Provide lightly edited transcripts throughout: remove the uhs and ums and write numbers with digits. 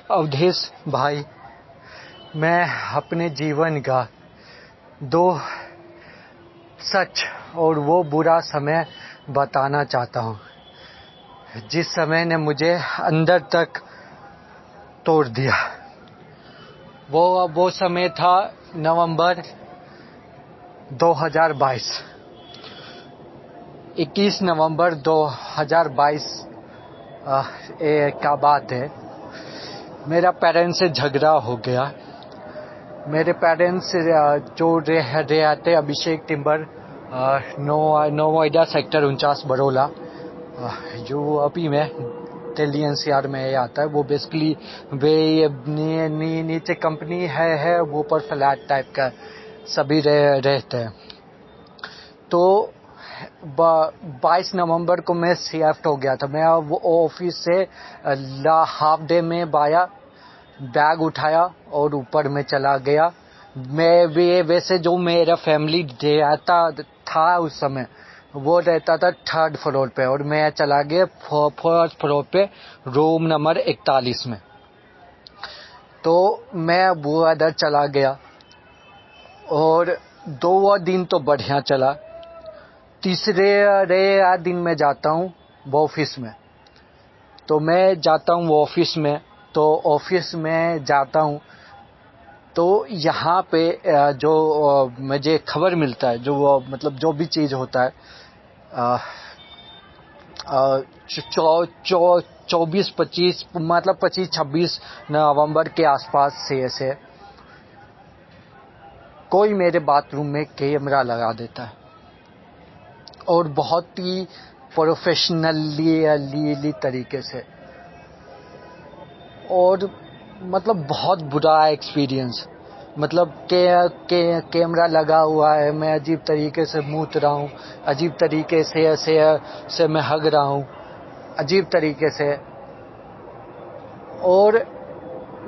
अवधेश भाई, मैं अपने जीवन का 2 सच और वो बुरा समय बताना चाहता हूँ, जिस समय ने मुझे अंदर तक तोड़ दिया। वो समय था नवंबर 2022। 21 नवंबर 2022 का बात है। मेरा पेरेंट्स से झगड़ा हो गया। मेरे पेरेंट्स जो रहते अभिषेक टिम्बर, नोएडा सेक्टर 49 बरोला, जो अभी में दिल्ली एनसीआर में आता है। वो बेसिकली वे नीचे कंपनी है वो ऊपर फ्लैट टाइप का सभी रहते हैं। तो 22 नवंबर को मैं शिफ्ट हो गया था। मैं वो ऑफिस से हाफ डे में आया, बैग उठाया और ऊपर में चला गया। मैं वैसे जो मेरा फैमिली रहता था उस समय, वो रहता था 3rd फ्लोर पे और मैं चला गया 4th फ्लोर पे रूम नंबर 41 में। तो मैं वो इधर चला गया और 2 दिन तो बढ़िया चला। तीसरे दिन मैं जाता हूँ वो ऑफिस में। तो मैं जाता हूँ वो ऑफिस में, तो ऑफिस में जाता हूँ तो यहाँ पे जो मुझे खबर मिलता है, जो मतलब जो भी चीज़ होता है, 24-25 मतलब 25-26 नवंबर के आसपास से कोई मेरे बाथरूम में कैमरा लगा देता है और बहुत ही प्रोफेशनली तरीके से, और मतलब बहुत बुरा एक्सपीरियंस। मतलब कैमरा लगा हुआ है, मैं अजीब तरीके से मूत रहा हूँ, अजीब तरीके से मैं हग रहा हूँ, अजीब तरीके से। और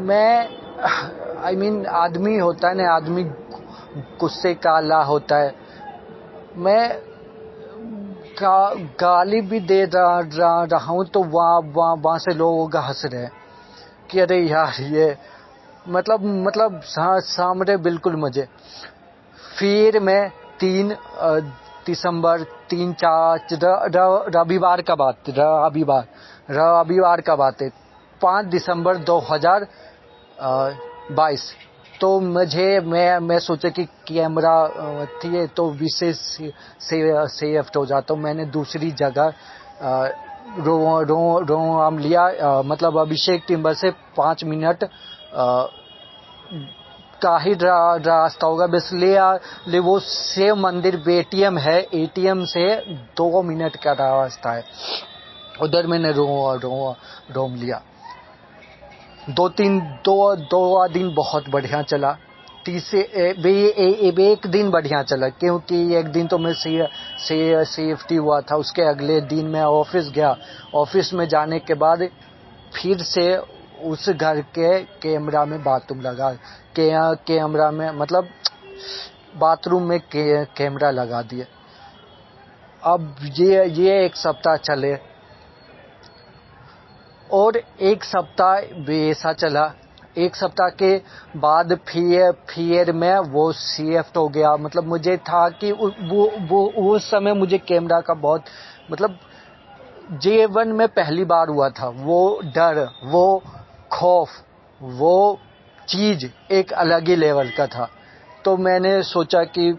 मैं आदमी होता है ना, आदमी गुस्से काला होता है। मैं गाली भी दे रहा हूँ तो वहाँ से लोग हंस रहे हैं कि अरे यार ये मतलब सामने बिल्कुल मजे। फिर मैं 3 दिसंबर 3-4 रविवार का बात है 5 दिसंबर 2022। तो मैं सोचा कि कैमरा थी तो विशेष सेफ्ट हो जाता हूँ। मैंने दूसरी जगह रूम लिया, मतलब अभिषेक टिम्बर से 5 मिनट का ही रास्ता होगा बस। ले वो शिव मंदिर एटीएम है, एटीएम से 2 मिनट का रास्ता है। उधर मैंने रूम लिया। 2 दिन बहुत बढ़िया चला। एक दिन बढ़िया चला क्योंकि एक दिन तो मैं सेफ्टी हुआ था। उसके अगले दिन मैं ऑफिस गया। ऑफिस में जाने के बाद फिर से उस घर के कैमरा में बाथरूम लगा, कैमरा में मतलब बाथरूम में कैमरा लगा दिए। अब ये 1 सप्ताह चले और 1 सप्ताह वैसा चला। 1 सप्ताह के बाद फिर मैं वो शिफ्ट हो गया। मतलब मुझे था कि वो उस समय मुझे कैमरा का बहुत मतलब जीवन में पहली बार हुआ था। वो डर, वो खौफ, वो चीज एक अलग ही लेवल का था। तो मैंने सोचा कि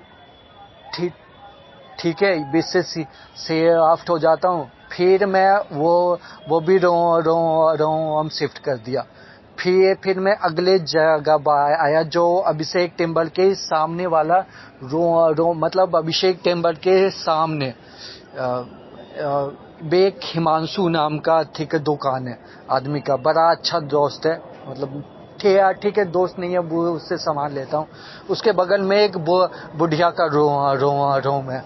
ठीक है, इससे शिफ्ट हो जाता हूँ। फिर मैं वो भी रोम शिफ्ट कर दिया। फिर मैं अगले जगह आया जो अभिषेक टिम्बर के सामने वाला मतलब अभिषेक टिम्बर के सामने एक हिमांशु नाम का ठीक दुकान है आदमी का, बड़ा अच्छा दोस्त है। मतलब ठीक है, दोस्त नहीं है, वो उससे सामान लेता हूँ। उसके बगल में एक बुढ़िया का रूम है।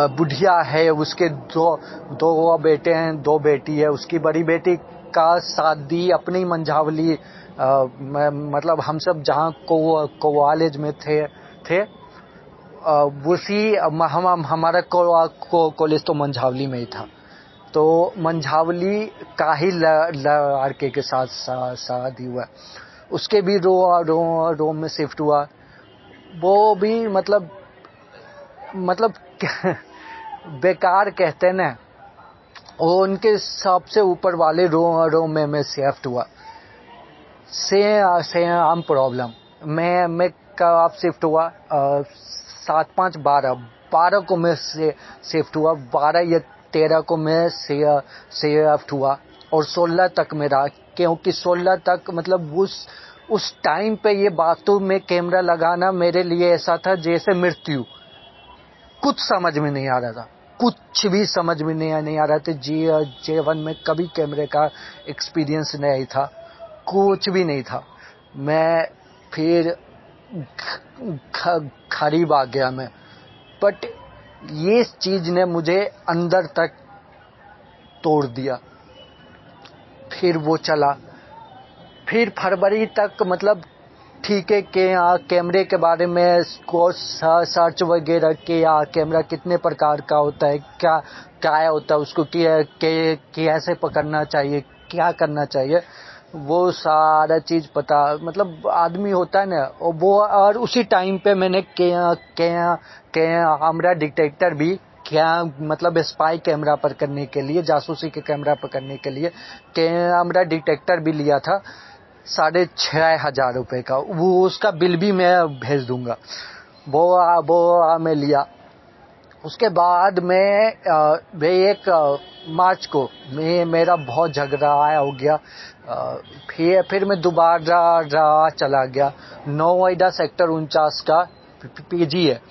बुढ़िया है, उसके दो बेटे हैं, 2 बेटी है। उसकी बड़ी बेटी का शादी अपनी मंझावली मतलब हम सब जहाँ कॉलेज में थे उसी हमारा कॉलेज तो मंझावली में ही था। तो मंझावली का ही लड़के के साथ शादी हुआ। उसके भी रोम में शिफ्ट हुआ। वो भी मतलब बेकार कहते हैं ना, वो उनके सबसे ऊपर वाले रोम में शिफ्ट हुआ। Same problem. मैं कब शिफ्ट हुआ, 7, 5, 12 को मैं शिफ्ट हुआ, 12 या 13 को मैं शिफ्ट हुआ और 16 तक में रहा। क्योंकि 16 तक मतलब उस टाइम पे ये बातों में कैमरा लगाना मेरे लिए ऐसा था जैसे मृत्यु। कुछ समझ में नहीं आ रहा था, कुछ भी समझ में नहीं आ रहा था। जीवन में कभी कैमरे का एक्सपीरियंस नहीं था, कुछ भी नहीं था। मैं फिर खरीब आ गया मैं, बट ये चीज ने मुझे अंदर तक तोड़ दिया। फिर वो चला, फिर फरवरी तक मतलब ठीक है कि कैमरे के बारे में सर्च वगैरह किया, कैमरा कितने प्रकार का होता है, क्या होता है, उसको कैसे पकड़ना चाहिए, क्या करना चाहिए, वो सारा चीज पता मतलब आदमी होता है ना वो। और उसी टाइम पे मैंने कैमरा डिटेक्टर भी मतलब स्पाई कैमरा पर करने के लिए, जासूसी के कैमरा पर करने के लिए कैमरा डिटेक्टर भी लिया था 6,500 रुपए का। वो उसका बिल भी मैं भेज दूंगा। वो मैं लिया। उसके बाद में 1 मार्च को मेरा बहुत झगड़ा हो गया। फिर मैं दोबारा चला गया। नोएडा सेक्टर 49 का पीजी है,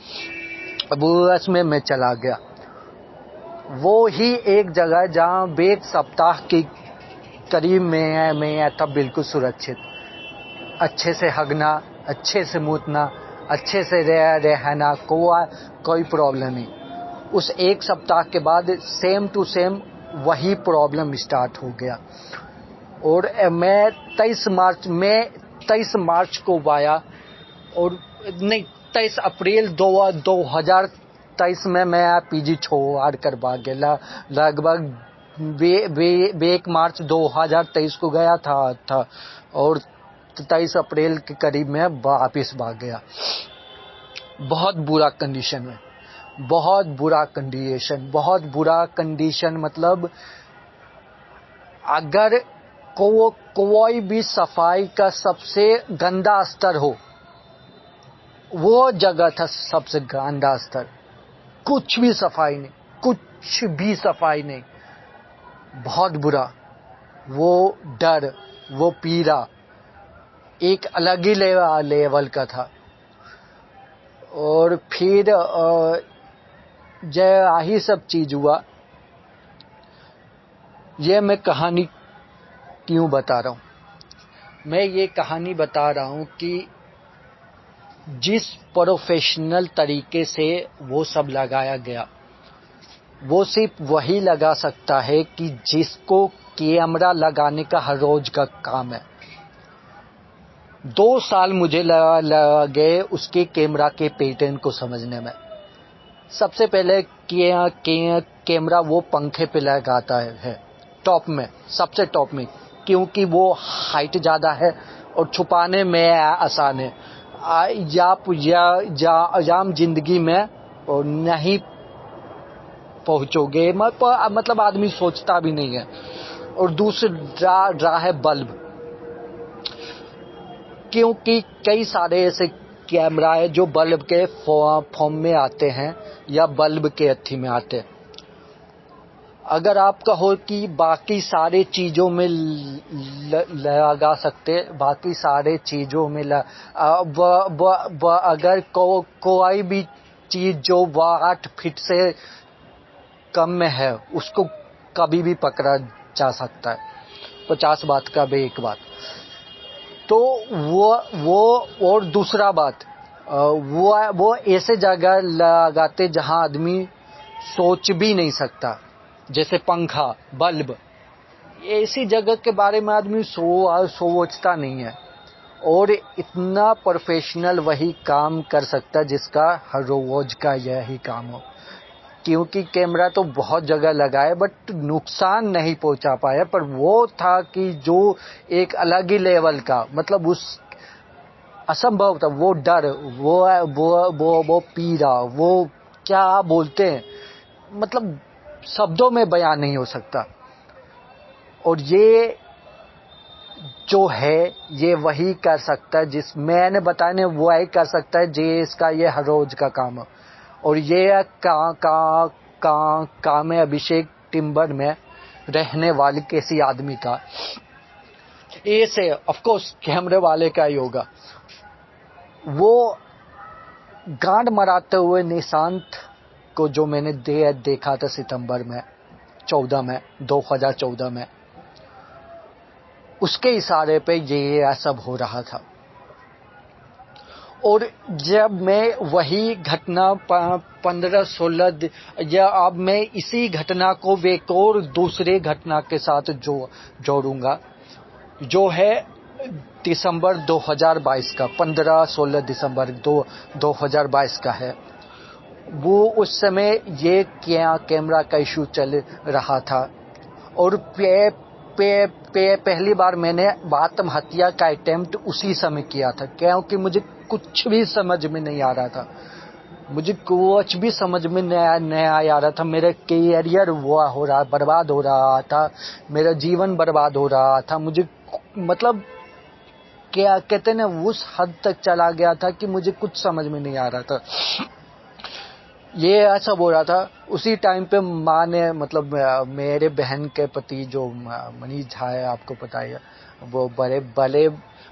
वो उसमें मैं चला गया। वो ही एक जगह जहाँ 1 सप्ताह की करीब मैं था बिल्कुल सुरक्षित, अच्छे से हगना, अच्छे से मूतना, अच्छे से रहना, कोई प्रॉब्लम नहीं। उस 1 सप्ताह के बाद सेम टू सेम वही प्रॉब्लम स्टार्ट हो गया। और मैं 23 मार्च को आया, और नहीं 23 अप्रैल 2023 में मैं पीजी छोड़ कर भाग गया। लगभग 1 मार्च 2023 को गया था और 23 अप्रैल के करीब में वापिस भाग गया। बहुत बुरा कंडीशन में, बहुत बुरा कंडीशन मतलब अगर कोई भी सफाई का सबसे गंदा स्तर हो, वो जगह था सबसे गंदा स्तर। कुछ भी सफाई नहीं, बहुत बुरा। वो डर, वो पीड़ा एक अलग ही लेवल का था। और फिर यही सब चीज हुआ। ये मैं कहानी क्यों बता रहा हूँ? मैं ये कहानी बता रहा हूँ कि जिस प्रोफेशनल तरीके से वो सब लगाया गया, वो सिर्फ वही लगा सकता है कि जिसको कैमरा लगाने का हर रोज का काम है। 2 साल मुझे लगे उसके कैमरा के पैटर्न को समझने में। सबसे पहले कैमरा वो पंखे पे लगाता है टॉप में, सबसे टॉप में, क्योंकि वो हाइट ज्यादा है और छुपाने में आसान है। आम जिंदगी में नहीं पहुंचोगे, मतलब आदमी सोचता भी नहीं है। और दूसरा है बल्ब, क्योंकि कई सारे ऐसे कैमरा है जो बल्ब के फॉर्म में आते हैं या बल्ब के अथी में आते हैं। अगर आप कहो कि बाकी सारे चीजों में लगा सकते, बाकी सारे चीजों में अगर कोई भी चीज जो 8 फीट से कम में है उसको कभी भी पकड़ा जा सकता है। 50 बात का भी एक बात। तो वो और दूसरा बात, वो ऐसे जगह लगाते जहां आदमी सोच भी नहीं सकता, जैसे पंखा, बल्ब, ऐसी जगह के बारे में आदमी सोचता नहीं है। और इतना प्रोफेशनल वही काम कर सकता है जिसका हर रोज का यही काम हो। क्योंकि कैमरा तो बहुत जगह लगा है बट नुकसान नहीं पहुंचा पाया। पर वो था कि जो एक अलग ही लेवल का, मतलब उस असंभव था वो डर, वो पीड़ा, वो क्या बोलते हैं, मतलब शब्दों में बयान नहीं हो सकता। और ये जो है ये वही कर सकता है जिस मैंने बताया नहीं, वो ही कर सकता है जे इसका ये हर रोज का काम है। और ये काम है अभिषेक टिम्बर में रहने वाले किसी आदमी का, ऐसे ऑफ कोर्स कैमरे वाले का ही होगा। वो गांड मराते हुए निशांत को जो मैंने देखा था सितंबर में 2014 में, उसके इशारे पे ये सब हो रहा था। और जब मैं वही घटना 15-16 या अब मैं इसी घटना को एक और दूसरे घटना के साथ जोड़ूंगा, जो है दिसंबर 2022 का, 15-16 दिसंबर 2022 का है। वो उस समय ये कैमरा का इशू चल रहा था। और पहली बार मैंने आत्महत्या का अटेम्प्ट उसी समय किया था, क्योंकि मुझे कुछ भी समझ में नहीं आ रहा था। मुझे कुछ भी समझ में नहीं आ रहा था। मेरा कैरियर बर्बाद हो रहा था, मेरा जीवन बर्बाद हो रहा था। मुझे मतलब क्या कहते हैं ना, उस हद तक चला गया था कि मुझे कुछ समझ में नहीं आ रहा था। ये ऐसा हो रहा था। उसी टाइम पे माँ ने, मतलब मेरे बहन के पति जो मनीष झा है, आपको पता है, वो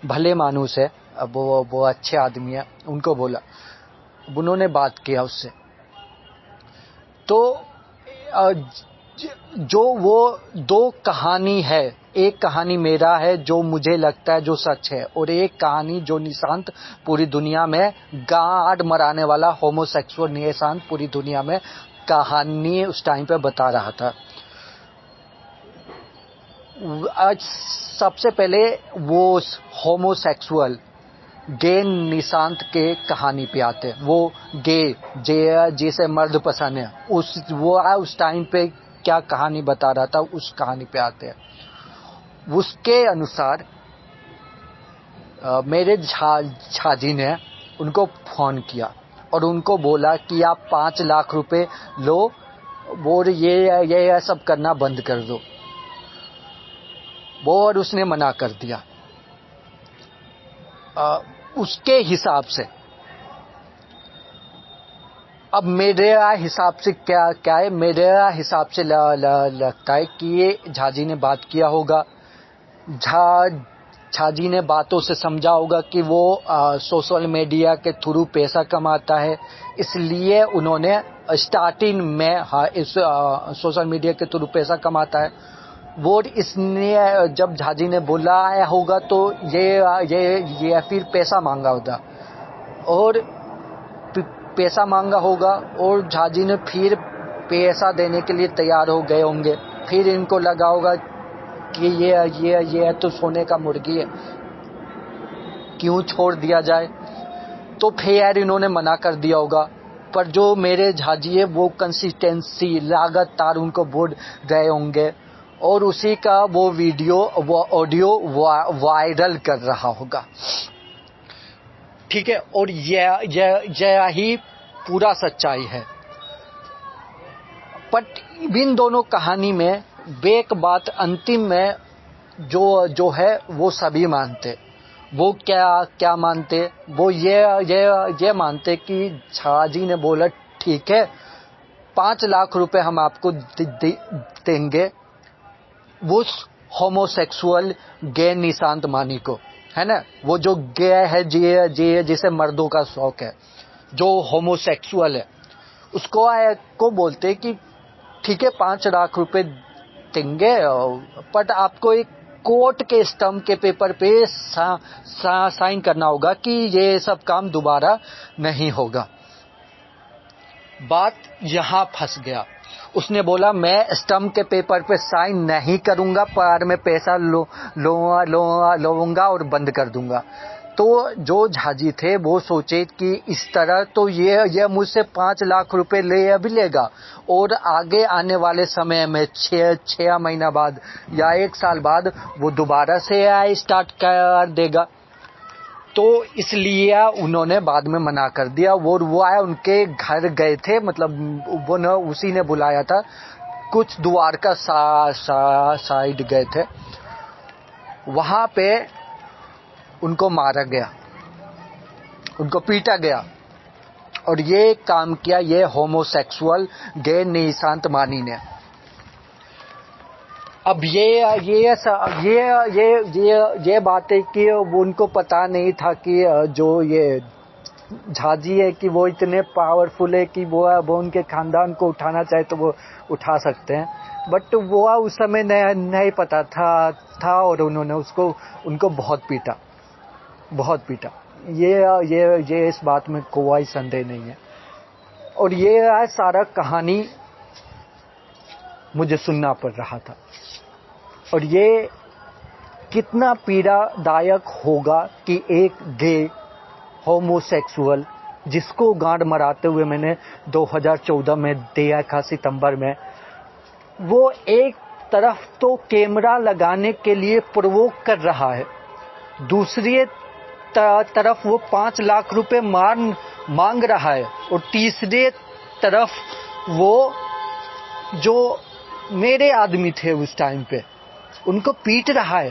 भले मानुस है, वो अच्छे आदमी है, उनको बोला, उन्होंने बात किया उससे। तो जो वो दो कहानी है, एक कहानी मेरा है जो मुझे लगता है जो सच है, और एक कहानी जो निशांत पूरी दुनिया में गांड मराने वाला होमोसेक्सुअल निशांत पूरी दुनिया में कहानी उस टाइम पे बता रहा था। आज सबसे पहले वो होमोसेक्सुअल गे निशांत के कहानी पे आते। वो गे जिसे मर्द पसंद है, उस टाइम पे क्या कहानी बता रहा था, उस कहानी पे आते हैं। उसके अनुसार मेरे झाजी ने उनको फोन किया और उनको बोला कि आप 5 लाख रुपए लो और ये सब करना बंद कर दो। वो और उसने मना कर दिया। उसके हिसाब से, अब मेरे हिसाब से क्या है, मेरे हिसाब से लगता है कि ये झाजी ने बात किया होगा। झाजी ने बातों से समझा होगा कि वो सोशल मीडिया के थ्रू पैसा कमाता है, इसलिए उन्होंने स्टार्टिंग में इस सोशल मीडिया के थ्रू पैसा कमाता है। वो इसने जब झाजी ने बोला होगा तो ये फिर पैसा मांगा होगा, और पैसा मांगा होगा, और झाजी ने फिर पैसा देने के लिए तैयार हो गए होंगे। फिर इनको लगा होगा कि ये तो सोने का मुर्गी है, क्यों छोड़ दिया जाए, तो फिर इन्होंने मना कर दिया होगा। पर जो मेरे झाजी है वो कंसिस्टेंसी लगातार उनको बोल रहे होंगे, और उसी का वो वीडियो, वो ऑडियो वायरल कर रहा होगा। ठीक है, और यह ही पूरा सच्चाई है। बट इन दोनों कहानी में एक बात अंतिम में जो है वो सभी मानते। वो क्या मानते, वो ये मानते कि झाजी ने बोला ठीक है 5 लाख रुपए हम आपको देंगे वो होमोसेक्सुअल गे निशांत मानी को, है ना, वो जो गे है जिसे मर्दों का शौक है, जो होमोसेक्सुअल है, उसको को बोलते कि ठीक है 5 लाख रुपए देंगे, बट आपको एक कोर्ट के स्टम्प के पेपर पे साइन करना होगा कि ये सब काम दोबारा नहीं होगा। बात यहां फंस गया। उसने बोला मैं स्टम्प के पेपर पे साइन नहीं करूंगा, पर मैं पैसा लूंगा और बंद कर दूंगा। तो जो झाजी थे वो सोचे कि इस तरह तो ये मुझसे 5 लाख रुपए भी लेगा और आगे आने वाले समय में 6 महीना बाद या 1 साल बाद वो दोबारा से स्टार्ट कर देगा। तो इसलिए उन्होंने बाद में मना कर दिया। वो आया, उनके घर गए थे, मतलब वो न उसी ने बुलाया था, कुछ द्वारका साइड गए थे, वहां पे उनको मारा गया, उनको पीटा गया। और ये काम किया ये होमोसेक्सुअल गे निशांत मानी ने। अब ये बातें कि उनको पता नहीं था कि जो ये झाजी है कि वो इतने पावरफुल है कि वो उनके खानदान को उठाना चाहे तो वो उठा सकते हैं, बट वो उस समय नहीं पता था और उन्होंने उनको बहुत पीटा। ये इस बात में कोई संदेह नहीं है। और ये सारा कहानी मुझे सुनना पड़ रहा था। और ये कितना पीड़ादायक होगा कि एक गे होमोसेक्सुअल जिसको गांड मराते हुए मैंने 2014 में देखा, सितंबर में, वो एक तरफ तो कैमरा लगाने के लिए प्रोवोक कर रहा है, दूसरी तरफ वो 5 लाख रुपए मांग रहा है, और तीसरे तरफ वो जो मेरे आदमी थे उस टाइम पे उनको पीट रहा है।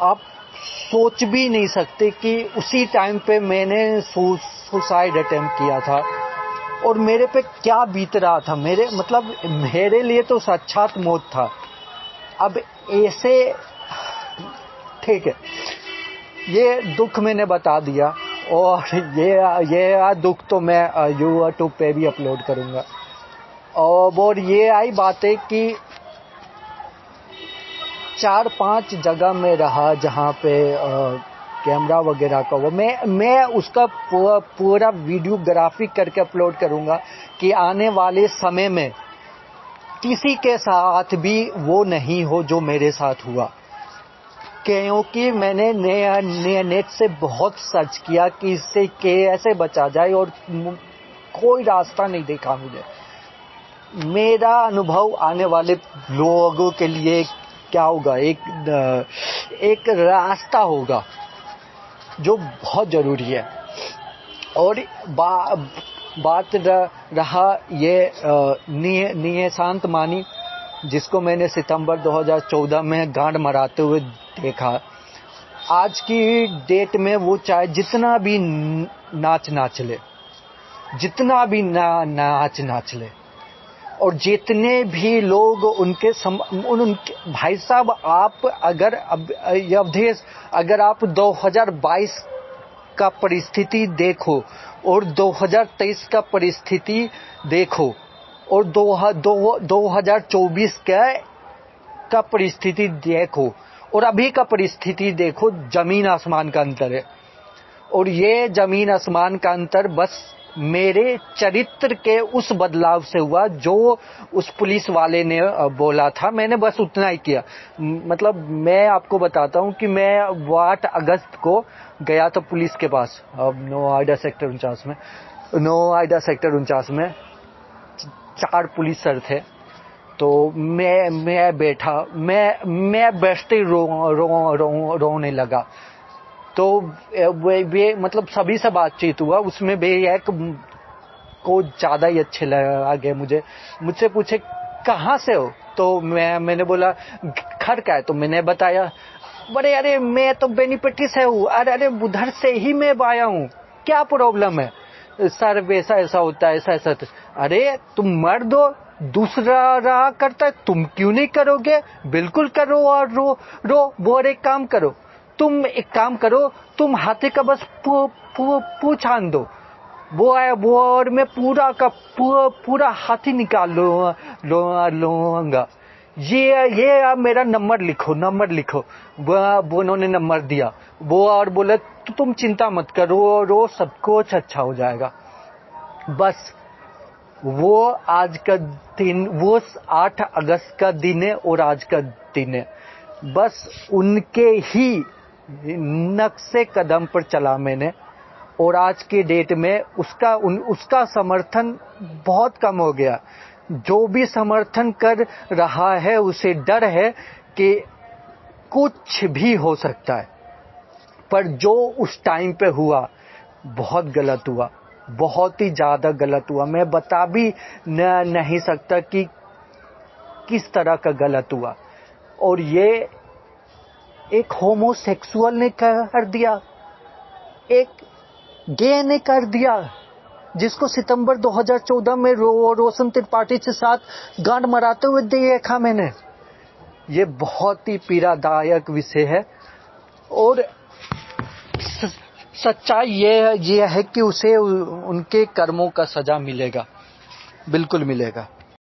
आप सोच भी नहीं सकते कि उसी टाइम पे मैंने सुसाइड अटेम्प्ट किया था और मेरे पे क्या बीत रहा था। मेरे लिए तो साक्षात मौत था। अब ऐसे, ठीक है, ये दुख मैंने बता दिया और ये दुख तो मैं यूट्यूब पे भी अपलोड करूंगा। और ये आई बात है कि 4-5 जगह में रहा जहाँ पे कैमरा वगैरह का वो मैं उसका पूरा वीडियोग्राफी करके अपलोड करूंगा कि आने वाले समय में किसी के साथ भी वो नहीं हो जो मेरे साथ हुआ। क्योंकि मैंने नेट से बहुत सर्च किया कि इससे कैसे बचा जाए और कोई रास्ता नहीं देखा मुझे। मेरा अनुभव आने वाले लोगों के लिए क्या होगा, एक रास्ता होगा जो बहुत जरूरी है। और बात रहा ये निशांत मानी जिसको मैंने सितंबर 2014 में गांड मराते हुए देखा। आज की डेट में वो चाहे जितना भी नाच ले, जितना भी नाच ले, और जितने भी लोग उनके भाई साहब, आप अगर आप 2022 का परिस्थिति देखो और 2023 का परिस्थिति देखो और 2024 का परिस्थिति देखो और अभी का परिस्थिति देखो, जमीन आसमान का अंतर है। और ये जमीन आसमान का अंतर बस मेरे चरित्र के उस बदलाव से हुआ जो उस पुलिस वाले ने बोला था। मैंने बस उतना ही किया। मैं आपको बताता हूँ कि मैं 8 अगस्त को गया था पुलिस के पास, नोएडा सेक्टर 49 में 4 पुलिस सर थे। तो मैं बैठा, मैं बैठते ही रोने लगा। तो वे सभी से बातचीत हुआ, उसमें भी एक को ज्यादा ही अच्छे लगे मुझसे पूछे कहाँ से हो, तो मैंने बोला घर का है, तो मैंने बताया अरे मैं तो बेनीपट्टी से हूँ, अरे उधर से ही मैं आया हूँ, क्या प्रॉब्लम है सर, ऐसा होता है ऐसा। अरे तुम मर्द हो, दूसरा रहा करता है, तुम क्यों नहीं करोगे? बिल्कुल करो और रो। वो एक काम करो, तुम एक काम करो, तुम हाथी का बस पूंछ आन दो, वो और मैं पूरा हाथी निकाल लूंगा। ये मेरा नंबर लिखो। वो उन्होंने नंबर दिया, वो और बोले तो तुम चिंता मत करो, रो, सब कुछ अच्छा हो जाएगा। बस वो आज का दिन, वो 8 अगस्त का दिन है और आज का दिन है। बस उनके ही नक्शे कदम पर चला मैंने, और आज के डेट में उसका समर्थन बहुत कम हो गया। जो भी समर्थन कर रहा है उसे डर है कि कुछ भी हो सकता है। पर जो उस टाइम पे हुआ बहुत गलत हुआ, बहुत ही ज़्यादा गलत हुआ। मैं बता भी नहीं सकता कि किस तरह का गलत हुआ। और ये एक होमोसेक्सुअल ने कर दिया, एक गे ने कर दिया, जिसको सितंबर 2014 में रोशन त्रिपाठी के साथ गांड मराते हुए देखा मैंने। ये बहुत ही पीड़ादायक विषय है। और सच्चाई ये है कि उसे उनके कर्मों का सजा मिलेगा, बिल्कुल मिलेगा।